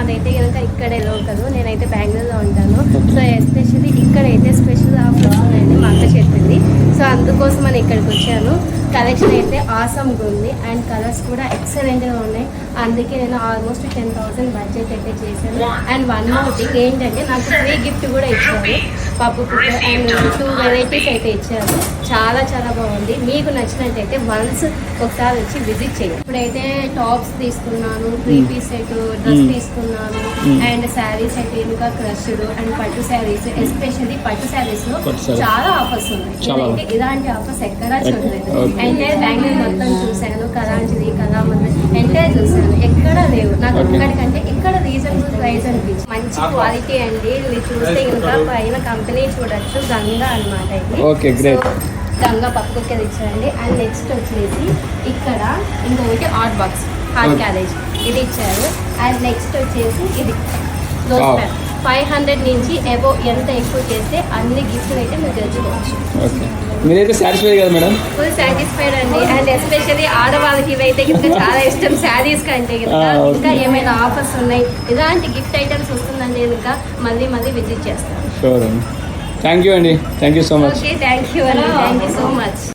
మాదైతే కనుక ఇక్కడే లోకల్, నేనైతే బెంగళూరులో ఉంటాను. సో ఎస్పెషల్లీ ఇక్కడైతే స్పెషల్ ఆఫర్స్ ఉన్నాయండి, మా అక్క చెప్పింది. సో అందుకోసం అని ఇక్కడికి వచ్చాను. కలెక్షన్ అయితే ఆసమ్గా ఉంది అండ్ కలర్స్ కూడా ఎక్సలెంట్గా ఉన్నాయి. అందుకే నేను ఆల్మోస్ట్ 10,000 బడ్జెట్ అయితే చేశాను. అండ్ వన్ మోర్ థింగ్ ఏంటంటే నాకు ఫ్రీ గిఫ్ట్ కూడా ఇచ్చారు, పప్పు పుట్ట అండ్ 2 వెరైటీస్ అయితే ఇచ్చారు. చాలా చాలా బాగుంది. మీకు నచ్చినట్టయితే వన్స్ ఒకసారి వచ్చి విజిట్ చేయండి. ఇప్పుడైతే టాప్స్ తీసుకున్నాను, 3 పీస్ సెట్ డ్రెస్ తీసుకున్నాను అండ్ శారీస్ అయితే ఇంకా క్రష్డ్ అండ్ పట్టు శారీస్, ఎస్పెషల్లీ పట్టు శారీస్ లో చాలా ఆఫర్స్ ఉన్నాయి. నేనైతే ఇలాంటి ఆఫర్స్ ఎక్కడా చూడలేదు. ఎంటైర్ బెంగళూరు మొత్తం చూశాను, కరాంచిది కలామంది ఎంటైర్ చూశాను, ఎక్కడా లేవు. నాకు ఒక్కడికంటే ఇక్కడ రీజనబుల్ ప్రైస్ అనిపించింది. మంచి క్వాలిటీ అండి. ఇది చూస్తే ఇంకా పైన కంపెనీ చూడొచ్చు, గంగా అనమాట ఇది. గంగా పప్పు కుక్కర్ ఇచ్చారండి. అండ్ నెక్స్ట్ వచ్చేసి ఇక్కడ ఇంకొకటి హాట్ బాక్స్ హాట్ క్యారేజ్ ఇది ఇచ్చారు. అండ్ నెక్స్ట్ వచ్చేసి ఇది రోజ్ ప్యాన్ 500 నుంచి అబో ఎంత ఎక్కువ చేస్తే అన్ని గిఫ్ట్లు అయితే మీరు తెచ్చుకోవచ్చు. మీరైతే సాటిస్ఫైడ్ కదా మేడం? ఫుల్ సాటిస్ఫైడ్ అండి. అండ్ ఎస్పెషల్లీ ఆడవాళ్ళకి ఇవైతే ఇంకా చాలా ఇష్టం శారీస్ కంటే కనుక. ఇంకా ఏమైనా ఆఫర్స్ ఉన్నాయి, ఇలాంటి గిఫ్ట్ ఐటమ్స్ వస్తుందండి ఇంకా మళ్ళీ విజిట్ చేస్తాను. షూర్ అండి. థ్యాంక్ యూ అండి, thank you so much. Okay, thank you అండి, థ్యాంక్ యూ సో మచ్.